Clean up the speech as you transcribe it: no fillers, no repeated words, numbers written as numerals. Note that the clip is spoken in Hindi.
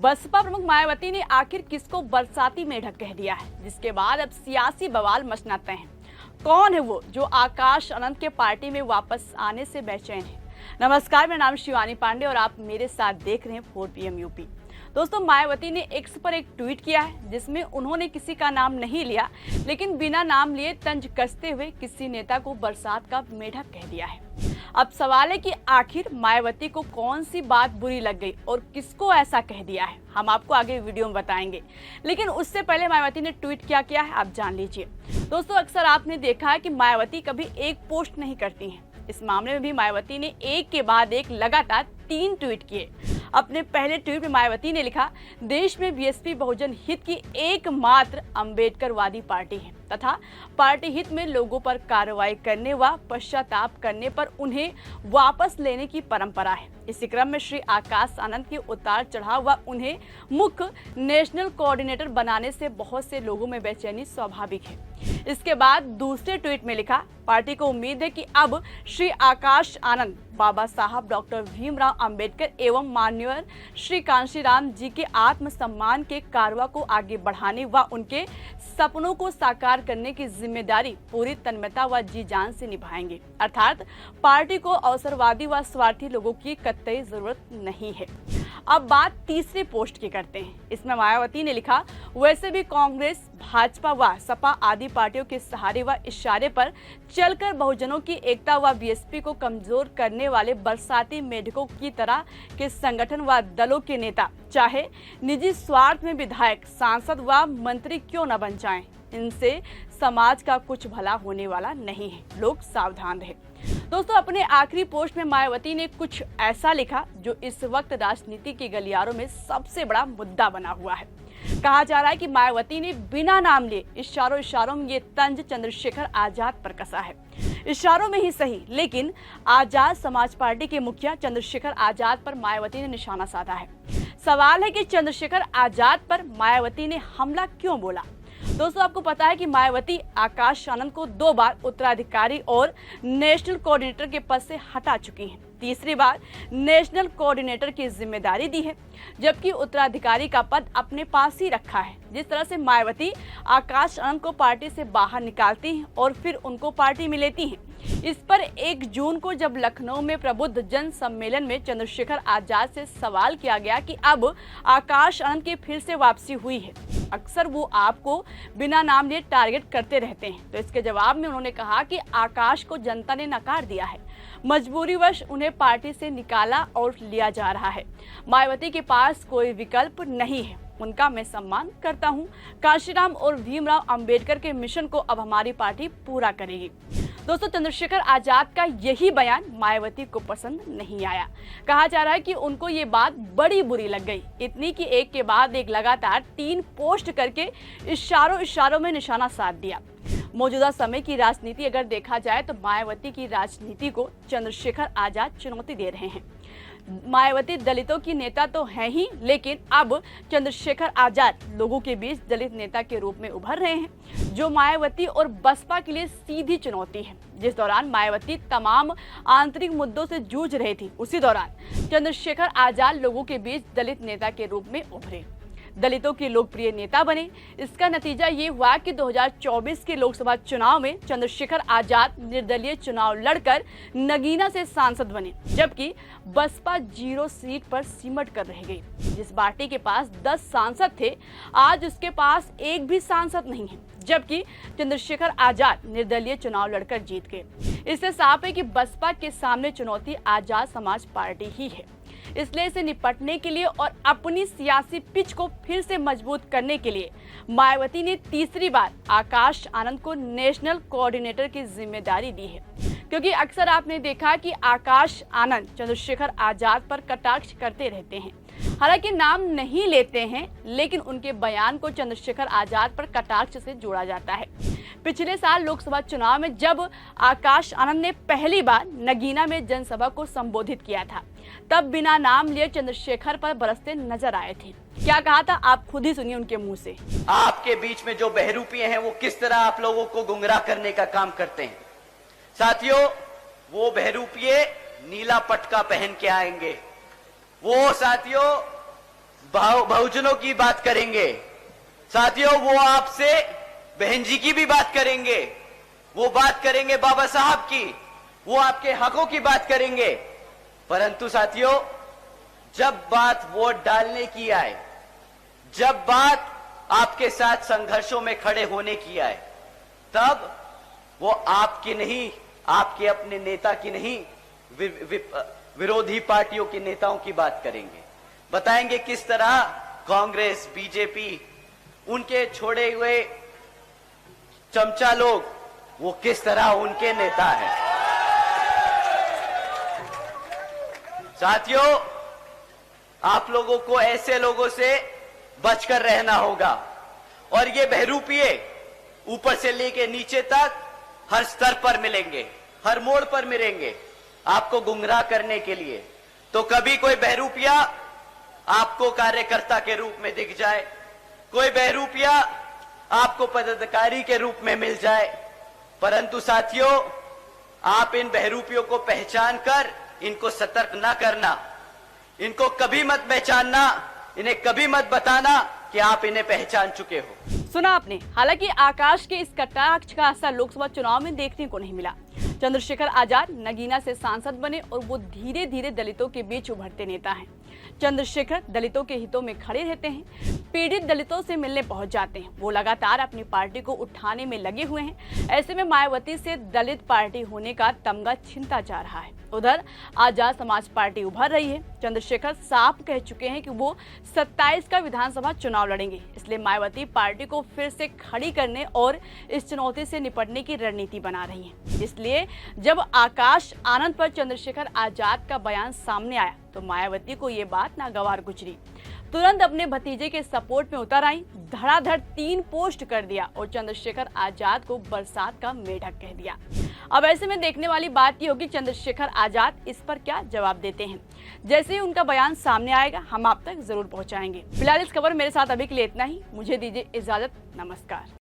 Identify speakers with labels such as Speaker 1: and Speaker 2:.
Speaker 1: बसपा प्रमुख मायावती ने आखिर किसको बरसाती मेढक कह दिया है, जिसके बाद अब सियासी बवाल मचना तय है। कौन है वो जो आकाश आनंद के पार्टी में वापस आने से बेचैन है। नमस्कार, मेरा नाम शिवानी पांडे और आप मेरे साथ देख रहे हैं 4PM यूपी। दोस्तों, मायावती ने एक्स पर एक ट्वीट किया है जिसमें उन्होंने किसी का नाम नहीं लिया, लेकिन बिना नाम लिए तंज कसते हुए किसी नेता को बरसात का मेढक कह दिया है। अब सवाल है कि आखिर मायावती को कौन सी बात बुरी लग गई और किसको ऐसा कह दिया है। हम आपको आगे वीडियो में बताएंगे, लेकिन उससे पहले मायावती ने ट्वीट क्या किया है आप जान लीजिए। दोस्तों, अक्सर आपने देखा है कि मायावती कभी एक पोस्ट नहीं करती हैं। इस मामले में भी मायावती ने एक के बाद एक लगातार 3 ट्वीट किए। अपने पहले ट्वीट में मायावती ने लिखा, देश में बीएसपी बहुजन हित की एकमात्र अंबेडकरवादी पार्टी है तथा पार्टी हित में लोगों पर कार्रवाई करने व पश्चाताप करने पर उन्हें वापस लेने की परंपरा है। इसी क्रम में श्री आकाश आनंद के उतार चढ़ाव व उन्हें मुख्य नेशनल कोऑर्डिनेटर बनाने से बहुत से लोगों में बेचैनी स्वाभाविक है। इसके बाद दूसरे ट्वीट में लिखा, पार्टी को उम्मीद है कि अब श्री आकाश आनंद बाबा साहब डॉक्टर भीमराव अंबेडकर एवं माननीय श्री कांशीराम जी के आत्मसम्मान के कारवा को आगे बढ़ाने व उनके सपनों को साकार करने की जिम्मेदारी पूरी तन्मयता व जी जान से निभाएंगे। अर्थात पार्टी को अवसरवादी व स्वार्थी लोगों की कतई जरूरत नहीं है। अब बात तीसरे पोस्ट की करते हैं। इसमें मायावती ने लिखा, वैसे भी कांग्रेस, भाजपा व सपा आदि पार्टियों के सहारे व इशारे पर चलकर बहुजनों की एकता व बीएसपी को कमजोर करने वाले बरसाती मेढकों की तरह के संगठन व दलों के नेता चाहे निजी स्वार्थ में विधायक, सांसद व मंत्री क्यों न बन जाएं, इनसे समाज का कुछ भला होने वाला नहीं है। लोग सावधान रहे। दोस्तों, अपने आखिरी पोस्ट में मायावती ने कुछ ऐसा लिखा जो इस वक्त राजनीति के गलियारों में सबसे बड़ा मुद्दा बना हुआ है। कहा जा रहा है कि मायावती ने बिना नाम लिए इशारों में ये तंज चंद्रशेखर आजाद पर कसा है। इशारों में ही सही, लेकिन आजाद समाज पार्टी के मुखिया चंद्रशेखर आजाद पर मायावती ने निशाना साधा है। सवाल है कि चंद्रशेखर आजाद पर मायावती ने हमला क्यों बोला। दोस्तों, आपको पता है कि मायावती आकाश आनंद को 2 बार उत्तराधिकारी और नेशनल कोऑर्डिनेटर के पद से हटा चुकी हैं। तीसरी बार नेशनल कोऑर्डिनेटर की जिम्मेदारी दी है, जबकि उत्तराधिकारी का पद अपने पास ही रखा है। जिस तरह से मायावती आकाश आनंद को पार्टी से बाहर निकालती हैं और फिर उनको पार्टी में लेती हैं, इस पर 1 जून को जब लखनऊ में प्रबुद्ध जन सम्मेलन में चंद्रशेखर आजाद से सवाल किया गया कि अब आकाश आनंद की फिर से वापसी हुई है, अक्सर वो आपको बिना नाम लिए टारगेट करते रहते हैं, तो इसके जवाब में उन्होंने कहा कि आकाश को जनता ने नकार दिया है, मजबूरीवश उन्हें पार्टी से निकाला और लिया जा रहा है। मायावती के पास कोई विकल्प नहीं है, उनका मैं सम्मान करता हूं। कांशीराम और भीमराव अंबेडकर के मिशन को अब हमारी पार्टी पूरा करेगी। दोस्तों, चंद्रशेखर आजाद का यही बयान मायावती को पसंद नहीं आया। कहा जा रहा है कि उनको ये बात बड़ी बुरी लग गई, इतनी कि एक के बाद एक लगातार 3 पोस्ट करके इशारों में निशाना साध दिया। मौजूदा समय की राजनीति अगर देखा जाए तो मायावती की राजनीति को चंद्रशेखर आजाद चुनौती दे रहे हैं। मायावती दलितों की नेता तो है ही, लेकिन अब चंद्रशेखर आजाद लोगों के बीच दलित नेता के रूप में उभर रहे हैं, जो मायावती और बसपा के लिए सीधी चुनौती है। जिस दौरान मायावती तमाम आंतरिक मुद्दों से जूझ रही थी, उसी दौरान चंद्रशेखर आजाद लोगों के बीच दलित नेता के रूप में उभरे, दलितों के लोकप्रिय नेता बने। इसका नतीजा ये हुआ कि 2024 के लोकसभा चुनाव में चंद्रशेखर आजाद निर्दलीय चुनाव लड़कर नगीना से सांसद बने, जबकि बसपा 0 सीट पर सिमट कर रह गई। जिस पार्टी के पास 10 सांसद थे, आज उसके पास एक भी सांसद नहीं है, जबकि चंद्रशेखर आजाद निर्दलीय चुनाव लड़कर जीत गए। इससे साफ है कि बसपा के सामने चुनौती आजाद समाज पार्टी ही है। इसलिए इसे निपटने के लिए और अपनी सियासी पिच को फिर से मजबूत करने के लिए मायावती ने तीसरी बार आकाश आनंद को नेशनल कोऑर्डिनेटर की जिम्मेदारी दी है, क्योंकि अक्सर आपने देखा कि आकाश आनंद चंद्रशेखर आजाद पर कटाक्ष करते रहते हैं। हालांकि नाम नहीं लेते हैं, लेकिन उनके बयान को चंद्रशेखर आजाद पर कटाक्ष से जोड़ा जाता है। पिछले साल लोकसभा चुनाव में जब आकाश आनंद ने पहली बार नगीना में जनसभा को संबोधित किया था, तब बिना नाम लिए चंद्रशेखर पर बरसते नजर आए थे। क्या कहा था आप खुद ही सुनिए उनके मुंह से।
Speaker 2: आपके बीच में जो बहरूपिये हैं वो किस तरह आप लोगों को गुमराह करने का काम करते हैं। साथियों, वो बहरूपिये नीला पटका पहन के आएंगे, वो साथियों बहुजनों की बात करेंगे। साथियों, वो आपसे बहन जी की भी बात करेंगे, वो बात करेंगे बाबा साहब की, वो आपके हकों की बात करेंगे। परंतु साथियों, जब बात वोट डालने की आए, जब बात आपके साथ संघर्षों में खड़े होने की आए, तब वो आपकी नहीं, आपके अपने नेता की नहीं, विरोधी पार्टियों के नेताओं की बात करेंगे। बताएंगे किस तरह कांग्रेस, बीजेपी, उनके छोड़े हुए चमचा लोग, वो किस तरह उनके नेता हैं। साथियों, आप लोगों को ऐसे लोगों से बचकर रहना होगा। और ये बहरूपिये ऊपर से लेके नीचे तक हर स्तर पर मिलेंगे, हर मोड़ पर मिलेंगे आपको गुमराह करने के लिए। तो कभी कोई बहरूपिया आपको कार्यकर्ता के रूप में दिख जाए, कोई बहरूपिया आपको पदाधिकारी के रूप में मिल जाए, परंतु साथियों, आप इन बहरूपियों को पहचान कर इनको सतर्क ना करना, इनको कभी मत पहचानना, इन्हें कभी मत बताना कि आप इन्हें पहचान चुके हो।
Speaker 1: सुना आपने। हालांकि आकाश के इस कटाक्ष का असर लोकसभा चुनाव में देखने को नहीं मिला। चंद्रशेखर आजाद नगीना से सांसद बने और वो धीरे धीरे दलितों के बीच उभरते नेता हैं। चंद्रशेखर दलितों के हितों में खड़े रहते हैं, पीड़ित दलितों से मिलने पहुंच जाते हैं। वो लगातार अपनी पार्टी को उठाने में लगे हुए हैं। ऐसे में मायावती से दलित पार्टी होने का तमगा छिनता जा रहा है। उधर आजाद समाज पार्टी उभर रही है। चंद्रशेखर साफ कह चुके हैं कि वो 27 का विधानसभा चुनाव लड़ेंगे। इसलिए मायावती पार्टी को फिर से खड़ी करने और इस चुनौती से निपटने की रणनीति बना रही है। इसलिए जब आकाश आनंद पर चंद्रशेखर आजाद का बयान सामने आया तो मायावती को ये बात नागवार गुजरी। तुरंत अपने भतीजे के सपोर्ट में उतर आई, धड़ाधड़ 3 पोस्ट कर दिया और चंद्रशेखर आजाद को बरसात का मेढक कह दिया। अब ऐसे में देखने वाली बात ये होगी चंद्रशेखर आजाद इस पर क्या जवाब देते हैं। जैसे ही उनका बयान सामने आएगा हम आप तक जरूर पहुंचाएंगे। फिलहाल इस खबर मेरे साथ अभी के लिए इतना ही। मुझे दीजिए इजाजत। नमस्कार।